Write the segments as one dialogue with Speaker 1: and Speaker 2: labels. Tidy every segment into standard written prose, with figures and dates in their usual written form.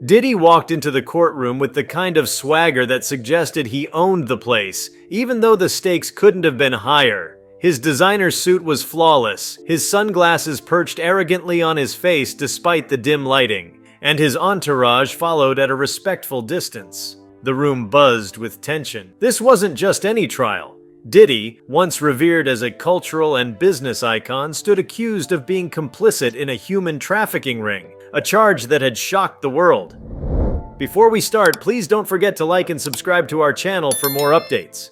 Speaker 1: Diddy walked into the courtroom with the kind of swagger that suggested he owned the place, even though the stakes couldn't have been higher. His designer suit was flawless, his sunglasses perched arrogantly on his face despite the dim lighting, and his entourage followed at a respectful distance. The room buzzed with tension. This wasn't just any trial. Diddy, once revered as a cultural and business icon, stood accused of being complicit in a human trafficking ring, a charge that had shocked the world. Before we start, please don't forget to like and subscribe to our channel for more updates.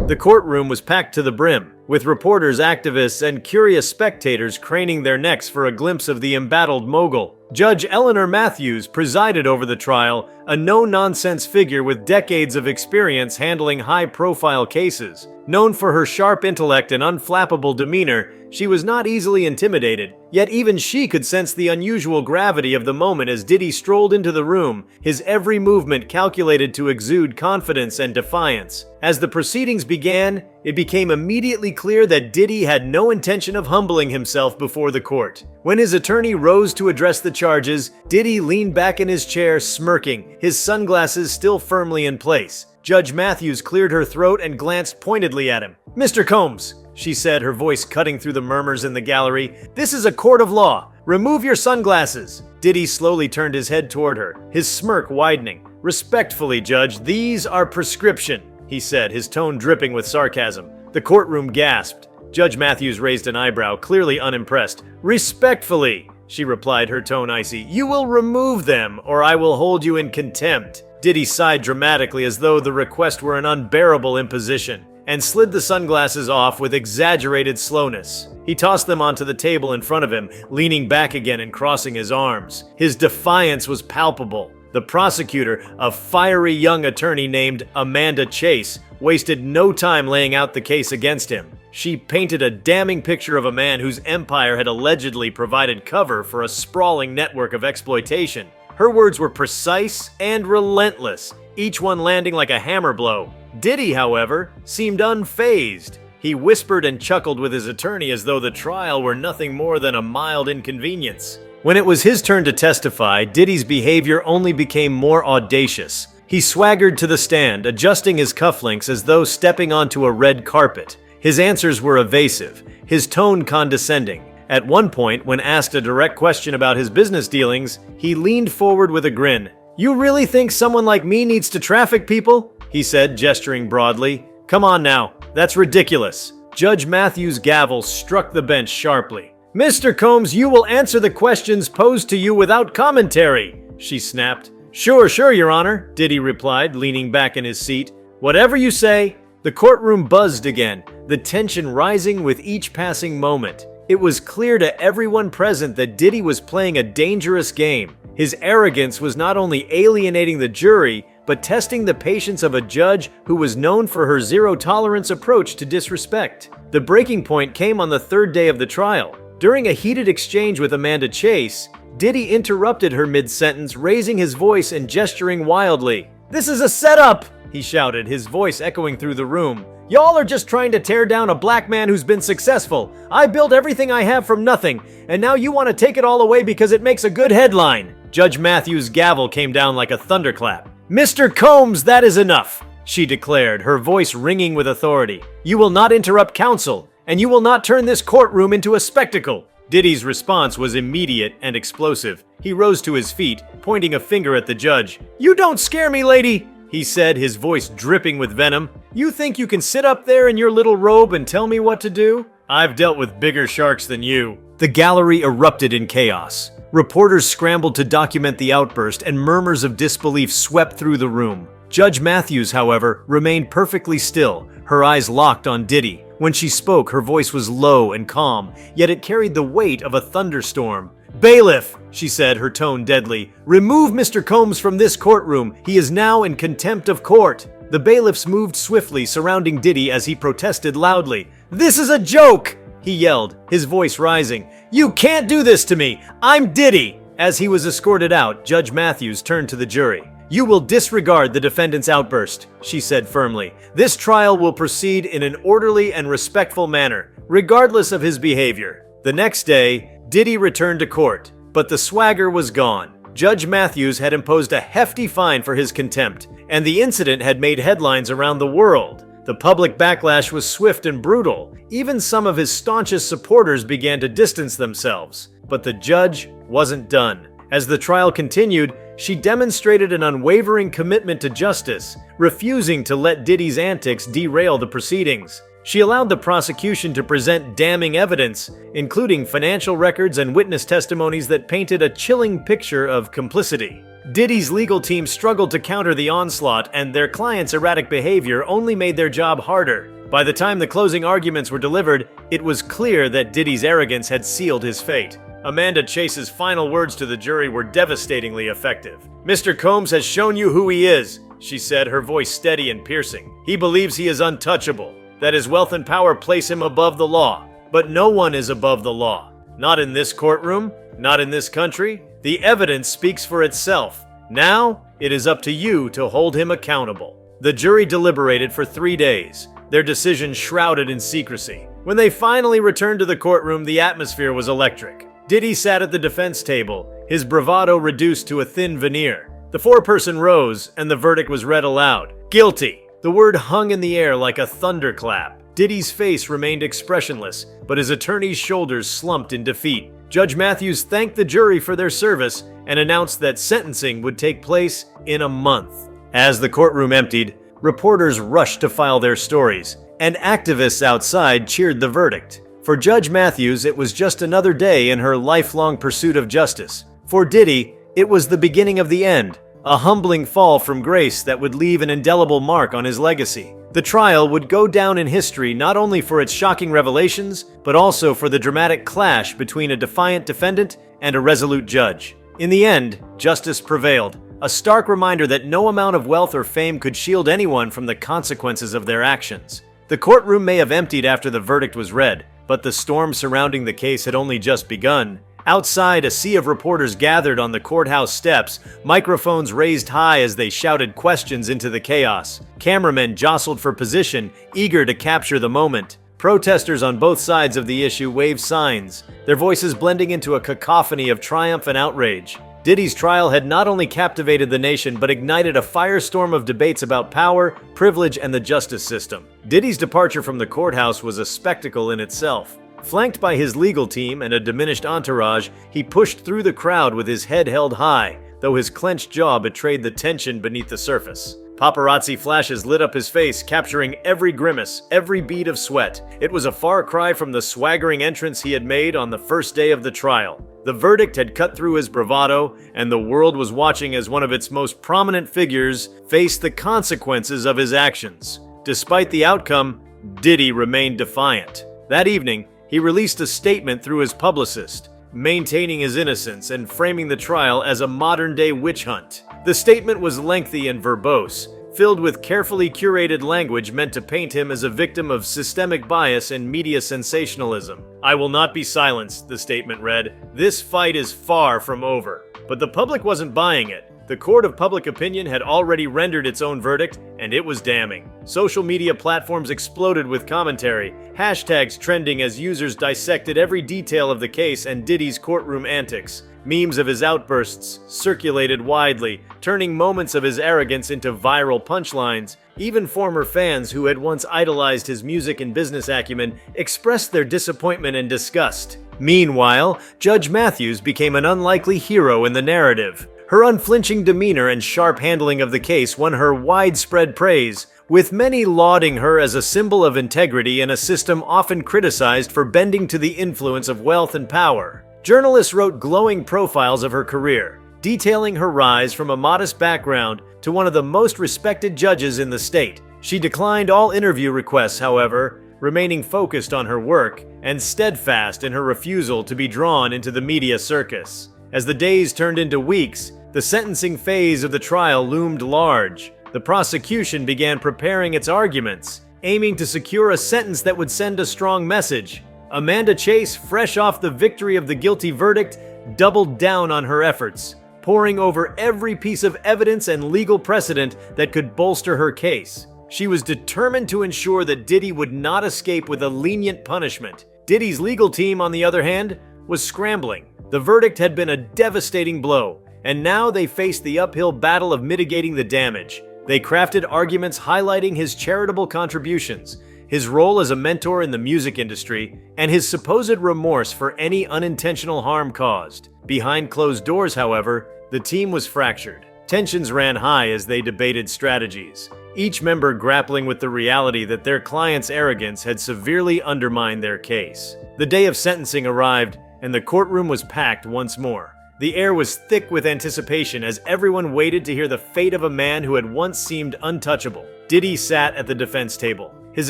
Speaker 1: The courtroom was packed to the brim, with reporters, activists, and curious spectators craning their necks for a glimpse of the embattled mogul. Judge Eleanor Matthews presided over the trial, a no-nonsense figure with decades of experience handling high-profile cases. Known for her sharp intellect and unflappable demeanor, she was not easily intimidated, yet even she could sense the unusual gravity of the moment as Diddy strolled into the room, his every movement calculated to exude confidence and defiance. As the proceedings began, it became immediately clear that Diddy had no intention of humbling himself before the court. When his attorney rose to address the charges, Diddy leaned back in his chair, smirking, his sunglasses still firmly in place. Judge Matthews cleared her throat and glanced pointedly at him. "Mr. Combs," she said, her voice cutting through the murmurs in the gallery, "this is a court of law. Remove your sunglasses." Diddy slowly turned his head toward her, his smirk widening. "Respectfully, Judge, these are prescription," he said, his tone dripping with sarcasm. The courtroom gasped. Judge Matthews raised an eyebrow, clearly unimpressed. "Respectfully," she replied, her tone icy, "you will remove them, or I will hold you in contempt." Diddy sighed dramatically as though the request were an unbearable imposition, and slid the sunglasses off with exaggerated slowness. He tossed them onto the table in front of him, leaning back again and crossing his arms. His defiance was palpable. The prosecutor, a fiery young attorney named Amanda Chase, wasted no time laying out the case against him. She painted a damning picture of a man whose empire had allegedly provided cover for a sprawling network of exploitation. Her words were precise and relentless, each one landing like a hammer blow. Diddy, however, seemed unfazed. He whispered and chuckled with his attorney as though the trial were nothing more than a mild inconvenience. When it was his turn to testify, Diddy's behavior only became more audacious. He swaggered to the stand, adjusting his cufflinks as though stepping onto a red carpet. His answers were evasive, his tone condescending. At one point, when asked a direct question about his business dealings, he leaned forward with a grin. "You really think someone like me needs to traffic people?" he said, gesturing broadly. "Come on now, that's ridiculous." Judge Matthews' gavel struck the bench sharply. "Mr. Combs, you will answer the questions posed to you without commentary," she snapped. Sure, Your Honor," Diddy replied, leaning back in his seat. "Whatever you say." The courtroom buzzed again, the tension rising with each passing moment. It was clear to everyone present that Diddy was playing a dangerous game. His arrogance was not only alienating the jury, but testing the patience of a judge who was known for her zero-tolerance approach to disrespect. The breaking point came on the third day of the trial. During a heated exchange with Amanda Chase, Diddy interrupted her mid-sentence, raising his voice and gesturing wildly. "This is a setup!" he shouted, his voice echoing through the room. "Y'all are just trying to tear down a black man who's been successful. I built everything I have from nothing, and now you want to take it all away because it makes a good headline." Judge Matthews' gavel came down like a thunderclap. "Mr. Combs, that is enough," she declared, her voice ringing with authority. "You will not interrupt counsel, and you will not turn this courtroom into a spectacle." Diddy's response was immediate and explosive. He rose to his feet, pointing a finger at the judge. "You don't scare me, lady," he said, his voice dripping with venom. "You think you can sit up there in your little robe and tell me what to do? I've dealt with bigger sharks than you." The gallery erupted in chaos. Reporters scrambled to document the outburst, and murmurs of disbelief swept through the room. Judge Matthews, however, remained perfectly still, her eyes locked on Diddy. When she spoke, her voice was low and calm, yet it carried the weight of a thunderstorm. "Bailiff," she said, her tone deadly, "remove Mr. Combs from this courtroom. He is now in contempt of court." The bailiffs moved swiftly, surrounding Diddy as he protested loudly. "This is a joke!" he yelled, his voice rising. "You can't do this to me! I'm Diddy!" As he was escorted out, Judge Matthews turned to the jury. "You will disregard the defendant's outburst," she said firmly. "This trial will proceed in an orderly and respectful manner, regardless of his behavior." The next day, Diddy returned to court, but the swagger was gone. Judge Matthews had imposed a hefty fine for his contempt, and the incident had made headlines around the world. The public backlash was swift and brutal. Even some of his staunchest supporters began to distance themselves. But the judge wasn't done. As the trial continued, she demonstrated an unwavering commitment to justice, refusing to let Diddy's antics derail the proceedings. She allowed the prosecution to present damning evidence, including financial records and witness testimonies that painted a chilling picture of complicity. Diddy's legal team struggled to counter the onslaught, and their client's erratic behavior only made their job harder. By the time the closing arguments were delivered, it was clear that Diddy's arrogance had sealed his fate. Amanda Chase's final words to the jury were devastatingly effective. "Mr. Combs has shown you who he is," she said, her voice steady and piercing. "He believes he is untouchable, that his wealth and power place him above the law. But no one is above the law. Not in this courtroom, not in this country. The evidence speaks for itself. Now, it is up to you to hold him accountable." The jury deliberated for 3 days, their decision shrouded in secrecy. When they finally returned to the courtroom, the atmosphere was electric. Diddy sat at the defense table, his bravado reduced to a thin veneer. The foreperson rose, and the verdict was read aloud. Guilty. The word hung in the air like a thunderclap. Diddy's face remained expressionless, but his attorney's shoulders slumped in defeat. Judge Matthews thanked the jury for their service and announced that sentencing would take place in a month. As the courtroom emptied, reporters rushed to file their stories, and activists outside cheered the verdict. For Judge Matthews, it was just another day in her lifelong pursuit of justice. For Diddy, it was the beginning of the end, a humbling fall from grace that would leave an indelible mark on his legacy. The trial would go down in history not only for its shocking revelations, but also for the dramatic clash between a defiant defendant and a resolute judge. In the end, justice prevailed, a stark reminder that no amount of wealth or fame could shield anyone from the consequences of their actions. The courtroom may have emptied after the verdict was read, but the storm surrounding the case had only just begun. Outside, a sea of reporters gathered on the courthouse steps, microphones raised high as they shouted questions into the chaos. Cameramen jostled for position, eager to capture the moment. Protesters on both sides of the issue waved signs, their voices blending into a cacophony of triumph and outrage. Diddy's trial had not only captivated the nation, but ignited a firestorm of debates about power, privilege, and the justice system. Diddy's departure from the courthouse was a spectacle in itself. Flanked by his legal team and a diminished entourage, he pushed through the crowd with his head held high, though his clenched jaw betrayed the tension beneath the surface. Paparazzi flashes lit up his face, capturing every grimace, every bead of sweat. It was a far cry from the swaggering entrance he had made on the first day of the trial. The verdict had cut through his bravado, and the world was watching as one of its most prominent figures faced the consequences of his actions. Despite the outcome, Diddy remained defiant. That evening, he released a statement through his publicist, maintaining his innocence and framing the trial as a modern-day witch hunt. The statement was lengthy and verbose, filled with carefully curated language meant to paint him as a victim of systemic bias and media sensationalism. "I will not be silenced," the statement read. "This fight is far from over." But the public wasn't buying it. The court of public opinion had already rendered its own verdict, and it was damning. Social media platforms exploded with commentary, hashtags trending as users dissected every detail of the case and Diddy's courtroom antics. Memes of his outbursts circulated widely, turning moments of his arrogance into viral punchlines. Even former fans who had once idolized his music and business acumen expressed their disappointment and disgust. Meanwhile, Judge Matthews became an unlikely hero in the narrative. Her unflinching demeanor and sharp handling of the case won her widespread praise, with many lauding her as a symbol of integrity in a system often criticized for bending to the influence of wealth and power. Journalists wrote glowing profiles of her career, detailing her rise from a modest background to one of the most respected judges in the state. She declined all interview requests, however, remaining focused on her work and steadfast in her refusal to be drawn into the media circus. As the days turned into weeks, the sentencing phase of the trial loomed large. The prosecution began preparing its arguments, aiming to secure a sentence that would send a strong message. Amanda Chase, fresh off the victory of the guilty verdict, doubled down on her efforts, poring over every piece of evidence and legal precedent that could bolster her case. She was determined to ensure that Diddy would not escape with a lenient punishment. Diddy's legal team, on the other hand, was scrambling. The verdict had been a devastating blow, and now they faced the uphill battle of mitigating the damage. They crafted arguments highlighting his charitable contributions, his role as a mentor in the music industry, and his supposed remorse for any unintentional harm caused. Behind closed doors, however, the team was fractured. Tensions ran high as they debated strategies, each member grappling with the reality that their client's arrogance had severely undermined their case. The day of sentencing arrived, and the courtroom was packed once more. The air was thick with anticipation as everyone waited to hear the fate of a man who had once seemed untouchable. Diddy sat at the defense table, his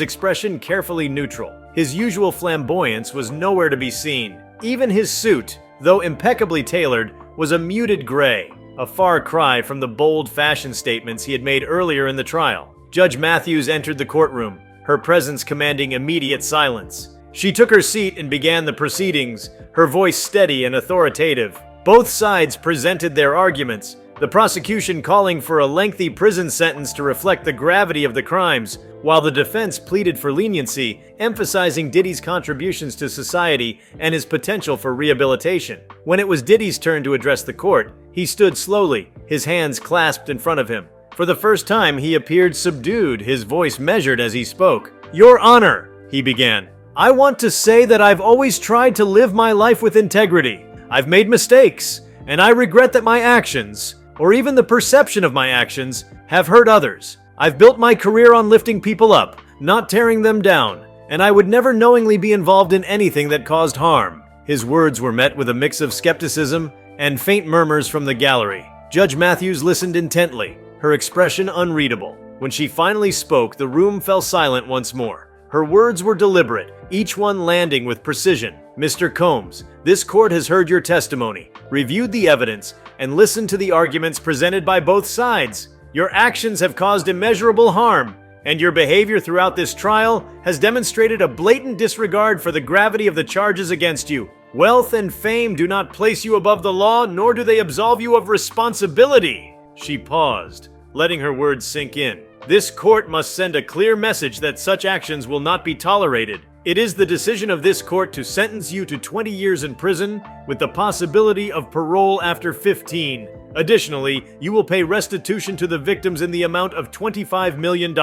Speaker 1: expression carefully neutral. His usual flamboyance was nowhere to be seen. Even his suit, though impeccably tailored, was a muted gray, a far cry from the bold fashion statements he had made earlier in the trial. Judge Matthews entered the courtroom, her presence commanding immediate silence. She took her seat and began the proceedings, her voice steady and authoritative. Both sides presented their arguments, the prosecution calling for a lengthy prison sentence to reflect the gravity of the crimes, while the defense pleaded for leniency, emphasizing Diddy's contributions to society and his potential for rehabilitation. When it was Diddy's turn to address the court, he stood slowly, his hands clasped in front of him. For the first time, he appeared subdued, his voice measured as he spoke. "Your Honor," he began, "I want to say that I've always tried to live my life with integrity. I've made mistakes, and I regret that my actions, or even the perception of my actions, have hurt others. I've built my career on lifting people up, not tearing them down, and I would never knowingly be involved in anything that caused harm." His words were met with a mix of skepticism and faint murmurs from the gallery. Judge Matthews listened intently, her expression unreadable. When she finally spoke, the room fell silent once more. Her words were deliberate, each one landing with precision. "Mr. Combs, this court has heard your testimony, reviewed the evidence, and listened to the arguments presented by both sides. Your actions have caused immeasurable harm, and your behavior throughout this trial has demonstrated a blatant disregard for the gravity of the charges against you. Wealth and fame do not place you above the law, nor do they absolve you of responsibility." She paused, letting her words sink in. "This court must send a clear message that such actions will not be tolerated. It is the decision of this court to sentence you to 20 years in prison with the possibility of parole after 15. Additionally, you will pay restitution to the victims in the amount of $25 million.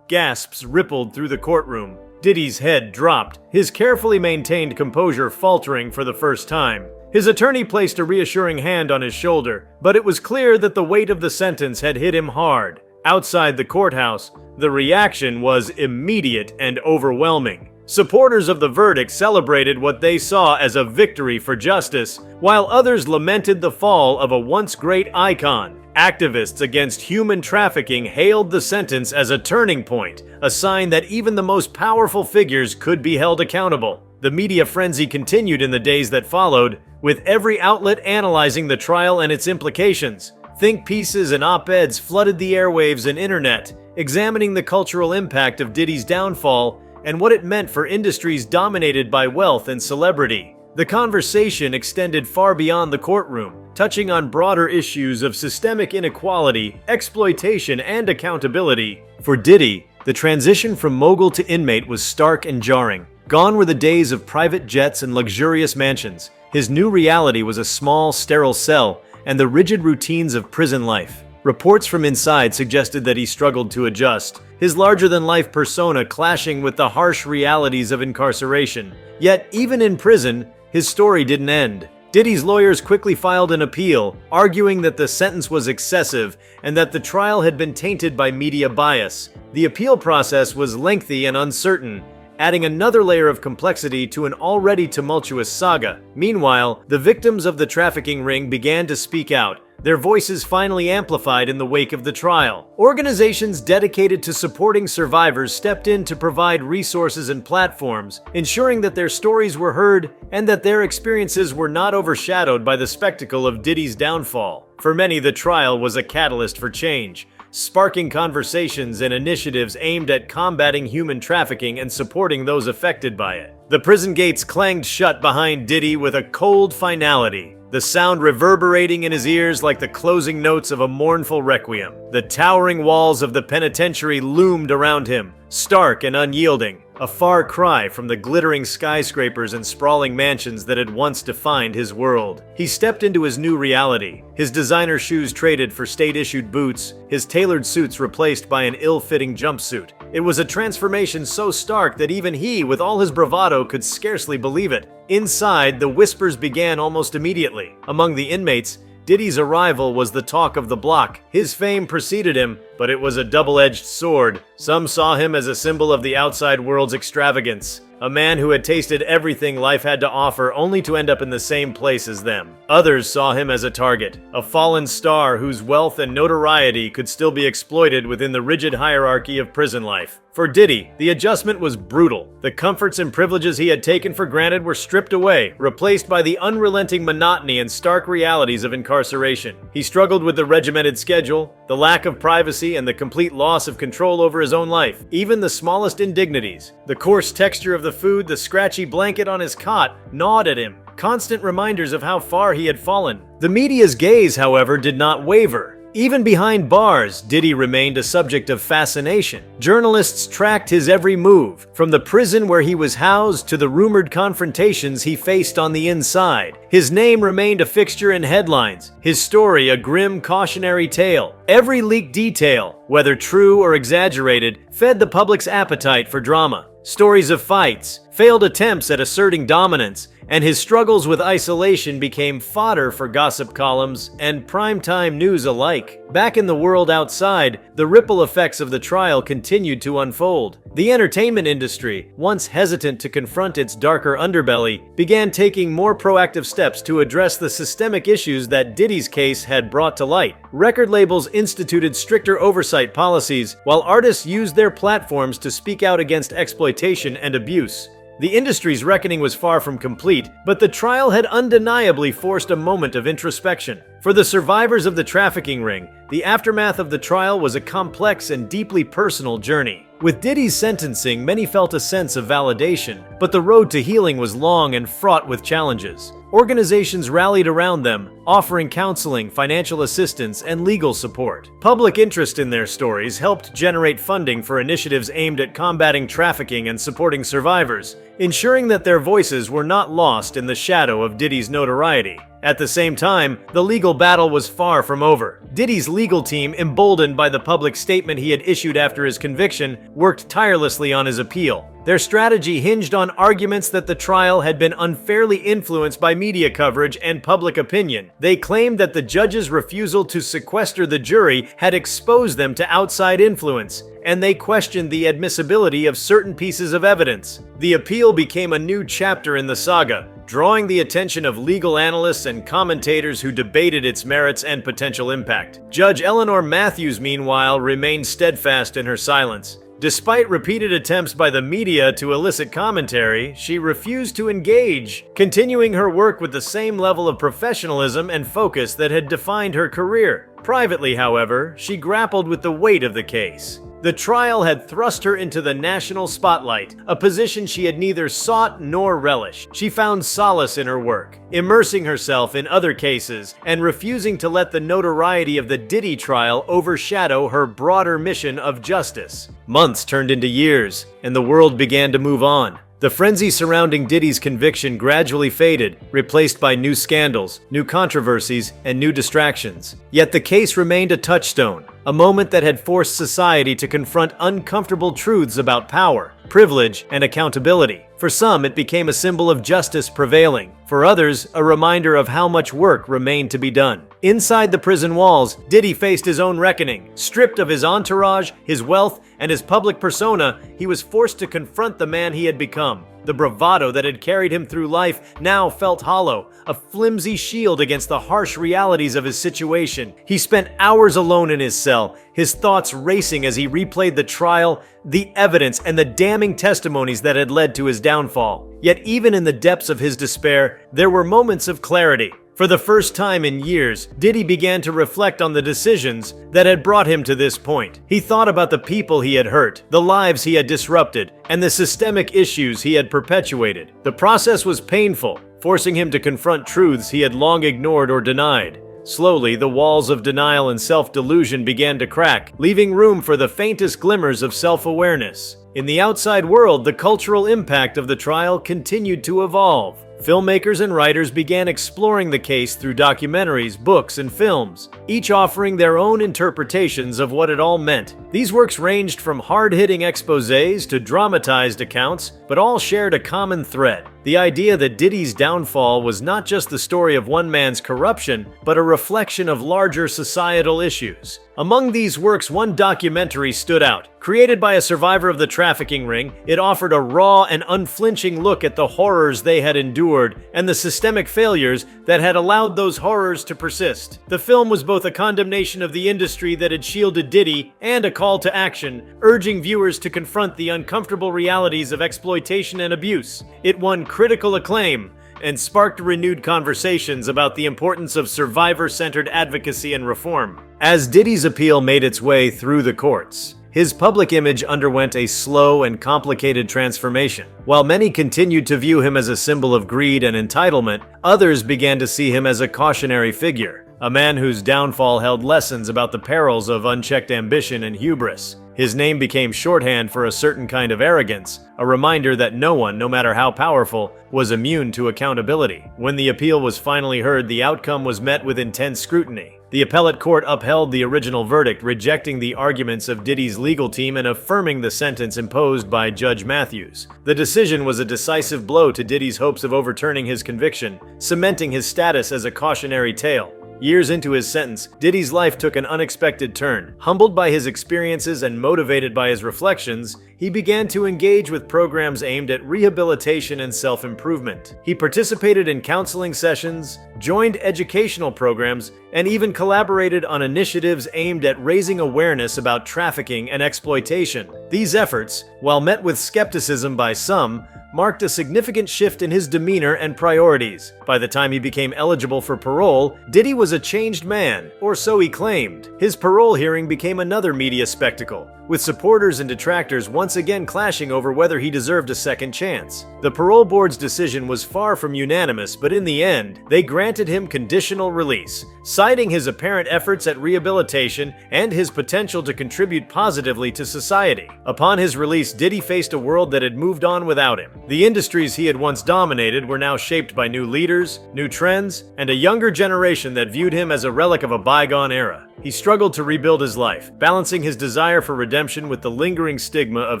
Speaker 1: Gasps rippled through the courtroom. Diddy's head dropped, his carefully maintained composure faltering for the first time. His attorney placed a reassuring hand on his shoulder, but it was clear that the weight of the sentence had hit him hard. Outside the courthouse, the reaction was immediate and overwhelming. Supporters of the verdict celebrated what they saw as a victory for justice, while others lamented the fall of a once great icon. Activists against human trafficking hailed the sentence as a turning point, a sign that even the most powerful figures could be held accountable. The media frenzy continued in the days that followed, with every outlet analyzing the trial and its implications. Think pieces and op-eds flooded the airwaves and internet, examining the cultural impact of Diddy's downfall and what it meant for industries dominated by wealth and celebrity. The conversation extended far beyond the courtroom, touching on broader issues of systemic inequality, exploitation, and accountability. For Diddy, the transition from mogul to inmate was stark and jarring. Gone were the days of private jets and luxurious mansions. His new reality was a small, sterile cell and the rigid routines of prison life. Reports from inside suggested that he struggled to adjust, his larger-than-life persona clashing with the harsh realities of incarceration. Yet, even in prison, his story didn't end. Diddy's lawyers quickly filed an appeal, arguing that the sentence was excessive and that the trial had been tainted by media bias. The appeal process was lengthy and uncertain, adding another layer of complexity to an already tumultuous saga. Meanwhile, the victims of the trafficking ring began to speak out, their voices finally amplified in the wake of the trial. Organizations dedicated to supporting survivors stepped in to provide resources and platforms, ensuring that their stories were heard and that their experiences were not overshadowed by the spectacle of Diddy's downfall. For many, the trial was a catalyst for change, sparking conversations and initiatives aimed at combating human trafficking and supporting those affected by it. The prison gates clanged shut behind Diddy with a cold finality, the sound reverberating in his ears like the closing notes of a mournful requiem. The towering walls of the penitentiary loomed around him, stark and unyielding, a far cry from the glittering skyscrapers and sprawling mansions that had once defined his world. He stepped into his new reality, his designer shoes traded for state-issued boots, his tailored suits replaced by an ill-fitting jumpsuit. It was a transformation so stark that even he, with all his bravado, could scarcely believe it. Inside, the whispers began almost immediately. Among the inmates, Diddy's arrival was the talk of the block. His fame preceded him, but it was a double-edged sword. Some saw him as a symbol of the outside world's extravagance, a man who had tasted everything life had to offer only to end up in the same place as them. Others saw him as a target, a fallen star whose wealth and notoriety could still be exploited within the rigid hierarchy of prison life. For Diddy, the adjustment was brutal. The comforts and privileges he had taken for granted were stripped away, replaced by the unrelenting monotony and stark realities of incarceration. He struggled with the regimented schedule, the lack of privacy, and the complete loss of control over his own life. Even the smallest indignities, the coarse texture of the food, the scratchy blanket on his cot, gnawed at him, constant reminders of how far he had fallen. The media's gaze, however, did not waver. Even behind bars, Diddy remained a subject of fascination. Journalists tracked his every move, from the prison where he was housed to the rumored confrontations he faced on the inside. His name remained a fixture in headlines, his story a grim cautionary tale. Every leaked detail, whether true or exaggerated, fed the public's appetite for drama. Stories of fights, failed attempts at asserting dominance, and his struggles with isolation became fodder for gossip columns and primetime news alike. Back in the world outside, the ripple effects of the trial continued to unfold. The entertainment industry, once hesitant to confront its darker underbelly, began taking more proactive steps to address the systemic issues that Diddy's case had brought to light. Record labels instituted stricter oversight policies, while artists used their platforms to speak out against exploitation and abuse. The industry's reckoning was far from complete, but the trial had undeniably forced a moment of introspection. For the survivors of the trafficking ring, the aftermath of the trial was a complex and deeply personal journey. With Diddy's sentencing, many felt a sense of validation, but the road to healing was long and fraught with challenges. Organizations rallied around them, offering counseling, financial assistance, and legal support. Public interest in their stories helped generate funding for initiatives aimed at combating trafficking and supporting survivors, ensuring that their voices were not lost in the shadow of Diddy's notoriety. At the same time, the legal battle was far from over. Diddy's legal team, emboldened by the public statement he had issued after his conviction, worked tirelessly on his appeal. Their strategy hinged on arguments that the trial had been unfairly influenced by media coverage and public opinion. They claimed that the judge's refusal to sequester the jury had exposed them to outside influence, and they questioned the admissibility of certain pieces of evidence. The appeal became a new chapter in the saga, drawing the attention of legal analysts and commentators who debated its merits and potential impact. Judge Eleanor Matthews, meanwhile, remained steadfast in her silence. Despite repeated attempts by the media to elicit commentary, she refused to engage, continuing her work with the same level of professionalism and focus that had defined her career. Privately, however, she grappled with the weight of the case. The trial had thrust her into the national spotlight, a position she had neither sought nor relished. She found solace in her work, immersing herself in other cases and refusing to let the notoriety of the Diddy trial overshadow her broader mission of justice. Months turned into years, and the world began to move on. The frenzy surrounding Diddy's conviction gradually faded, replaced by new scandals, new controversies, and new distractions. Yet the case remained a touchstone, a moment that had forced society to confront uncomfortable truths about power, privilege, and accountability. For some, it became a symbol of justice prevailing. For others, a reminder of how much work remained to be done. Inside the prison walls, Diddy faced his own reckoning. Stripped of his entourage, his wealth, and his public persona, he was forced to confront the man he had become. The bravado that had carried him through life now felt hollow, a flimsy shield against the harsh realities of his situation. He spent hours alone in his cell, his thoughts racing as he replayed the trial, the evidence, and the damning testimonies that had led to his downfall. Yet even in the depths of his despair, there were moments of clarity. For the first time in years, Diddy began to reflect on the decisions that had brought him to this point. He thought about the people he had hurt, the lives he had disrupted, and the systemic issues he had perpetuated. The process was painful, forcing him to confront truths he had long ignored or denied. Slowly, the walls of denial and self-delusion began to crack, leaving room for the faintest glimmers of self-awareness. In the outside world, the cultural impact of the trial continued to evolve. Filmmakers and writers began exploring the case through documentaries, books, and films, each offering their own interpretations of what it all meant. These works ranged from hard-hitting exposés to dramatized accounts, but all shared a common thread: the idea that Diddy's downfall was not just the story of one man's corruption, but a reflection of larger societal issues. Among these works, one documentary stood out. Created by a survivor of the trafficking ring, it offered a raw and unflinching look at the horrors they had endured and the systemic failures that had allowed those horrors to persist. The film was both a condemnation of the industry that had shielded Diddy and a call to action, urging viewers to confront the uncomfortable realities of exploitation and abuse. It won critical acclaim and sparked renewed conversations about the importance of survivor-centered advocacy and reform. As Diddy's appeal made its way through the courts, his public image underwent a slow and complicated transformation. While many continued to view him as a symbol of greed and entitlement, others began to see him as a cautionary figure, a man whose downfall held lessons about the perils of unchecked ambition and hubris. His name became shorthand for a certain kind of arrogance, a reminder that no one, no matter how powerful, was immune to accountability. When the appeal was finally heard, the outcome was met with intense scrutiny. The appellate court upheld the original verdict, rejecting the arguments of Diddy's legal team and affirming the sentence imposed by Judge Matthews. The decision was a decisive blow to Diddy's hopes of overturning his conviction, cementing his status as a cautionary tale. Years into his sentence, Diddy's life took an unexpected turn. Humbled by his experiences and motivated by his reflections, he began to engage with programs aimed at rehabilitation and self-improvement. He participated in counseling sessions, joined educational programs, and even collaborated on initiatives aimed at raising awareness about trafficking and exploitation. These efforts, while met with skepticism by some, marked a significant shift in his demeanor and priorities. By the time he became eligible for parole, Diddy was a changed man, or so he claimed. His parole hearing became another media spectacle, with supporters and detractors once again clashing over whether he deserved a second chance. The parole board's decision was far from unanimous, but in the end, they granted him conditional release, citing his apparent efforts at rehabilitation and his potential to contribute positively to society. Upon his release, Diddy faced a world that had moved on without him. The industries he had once dominated were now shaped by new leaders, new trends, and a younger generation that viewed him as a relic of a bygone era. He struggled to rebuild his life, balancing his desire for redemption with the lingering stigma of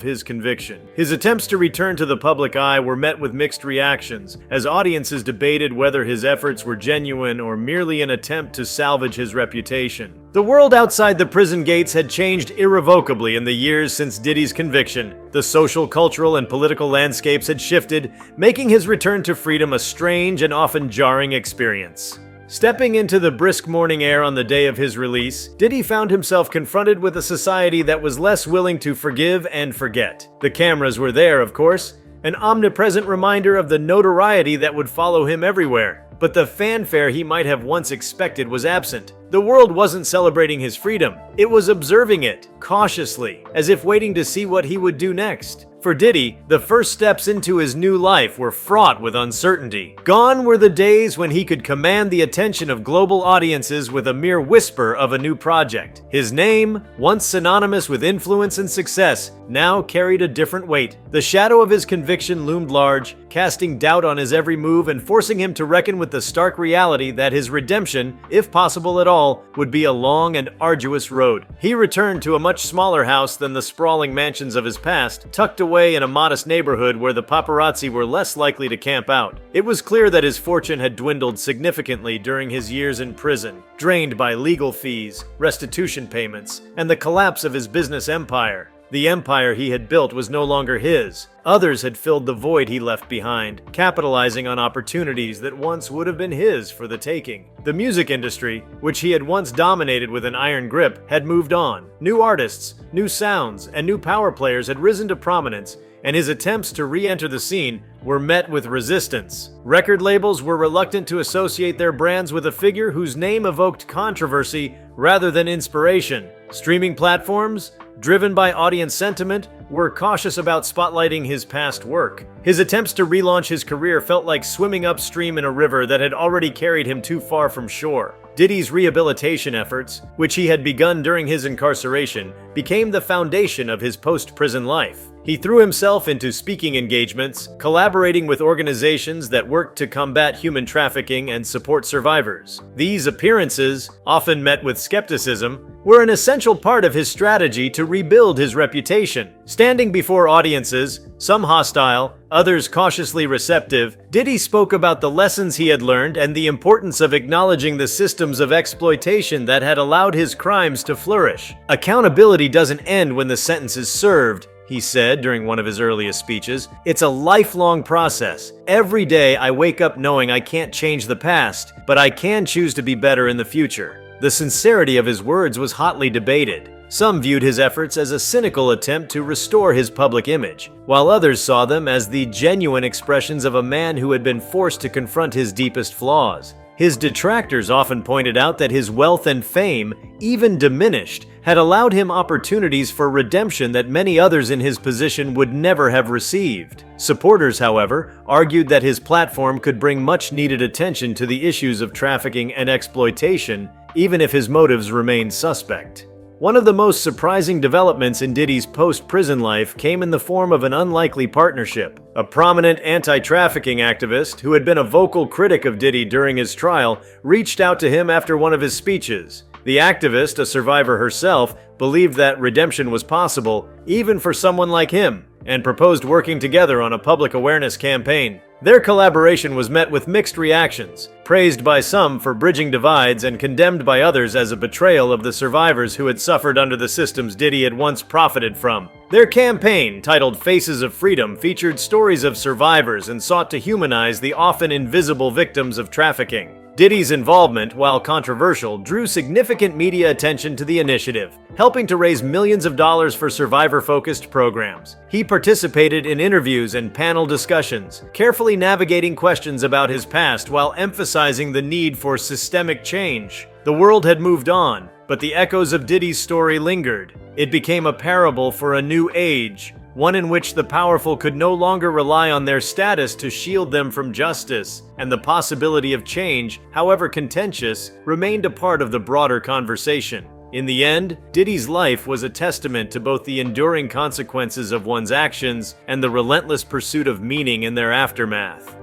Speaker 1: his conviction. His attempts to return to the public eye were met with mixed reactions, as audiences debated whether his efforts were genuine or merely an attempt to salvage his reputation. The world outside the prison gates had changed irrevocably in the years since Diddy's conviction. The social, cultural, and political landscapes had shifted, making his return to freedom a strange and often jarring experience. Stepping into the brisk morning air on the day of his release, Diddy found himself confronted with a society that was less willing to forgive and forget. The cameras were there, of course, an omnipresent reminder of the notoriety that would follow him everywhere. But the fanfare he might have once expected was absent. The world wasn't celebrating his freedom. It was observing it, cautiously, as if waiting to see what he would do next. For Diddy, the first steps into his new life were fraught with uncertainty. Gone were the days when he could command the attention of global audiences with a mere whisper of a new project. His name, once synonymous with influence and success, now carried a different weight. The shadow of his conviction loomed large, casting doubt on his every move and forcing him to reckon with the stark reality that his redemption, if possible at all, would be a long and arduous road. He returned to a much smaller house than the sprawling mansions of his past, tucked away in a modest neighborhood where the paparazzi were less likely to camp out. It was clear that his fortune had dwindled significantly during his years in prison, drained by legal fees, restitution payments, and the collapse of his business empire. The empire he had built was no longer his. Others had filled the void he left behind, capitalizing on opportunities that once would have been his for the taking. The music industry, which he had once dominated with an iron grip, had moved on. New artists, new sounds, and new power players had risen to prominence, and his attempts to re-enter the scene were met with resistance. Record labels were reluctant to associate their brands with a figure whose name evoked controversy rather than inspiration. Streaming platforms, driven by audience sentiment, were cautious about spotlighting his past work. His attempts to relaunch his career felt like swimming upstream in a river that had already carried him too far from shore. Diddy's rehabilitation efforts, which he had begun during his incarceration, became the foundation of his post-prison life. He threw himself into speaking engagements, collaborating with organizations that worked to combat human trafficking and support survivors. These appearances, often met with skepticism, were an essential part of his strategy to rebuild his reputation. Standing before audiences, some hostile, others cautiously receptive, Diddy spoke about the lessons he had learned and the importance of acknowledging the systems of exploitation that had allowed his crimes to flourish. Accountability doesn't end when the sentence is served, he said during one of his earliest speeches. It's a lifelong process. Every day I wake up knowing I can't change the past, but I can choose to be better in the future. The sincerity of his words was hotly debated. Some viewed his efforts as a cynical attempt to restore his public image, while others saw them as the genuine expressions of a man who had been forced to confront his deepest flaws. His detractors often pointed out that his wealth and fame, even diminished, had allowed him opportunities for redemption that many others in his position would never have received. Supporters, however, argued that his platform could bring much-needed attention to the issues of trafficking and exploitation, even if his motives remained suspect. One of the most surprising developments in Diddy's post-prison life came in the form of an unlikely partnership. A prominent anti-trafficking activist, who had been a vocal critic of Diddy during his trial, reached out to him after one of his speeches. The activist, a survivor herself, believed that redemption was possible, even for someone like him, and proposed working together on a public awareness campaign. Their collaboration was met with mixed reactions, praised by some for bridging divides and condemned by others as a betrayal of the survivors who had suffered under the systems Diddy had once profited from. Their campaign, titled Faces of Freedom, featured stories of survivors and sought to humanize the often invisible victims of trafficking. Diddy's involvement, while controversial, drew significant media attention to the initiative, helping to raise millions of dollars for survivor-focused programs. He participated in interviews and panel discussions, carefully navigating questions about his past while emphasizing the need for systemic change. The world had moved on, but the echoes of Diddy's story lingered. It became a parable for a new age, one in which the powerful could no longer rely on their status to shield them from justice, and the possibility of change, however contentious, remained a part of the broader conversation. In the end, Diddy's life was a testament to both the enduring consequences of one's actions and the relentless pursuit of meaning in their aftermath.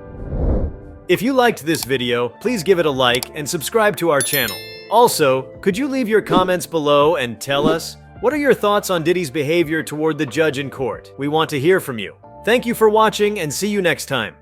Speaker 1: If you liked this video, please give it a like and subscribe to our channel. Also, could you leave your comments below and tell us, what are your thoughts on Diddy's behavior toward the judge in court? We want to hear from you. Thank you for watching and see you next time.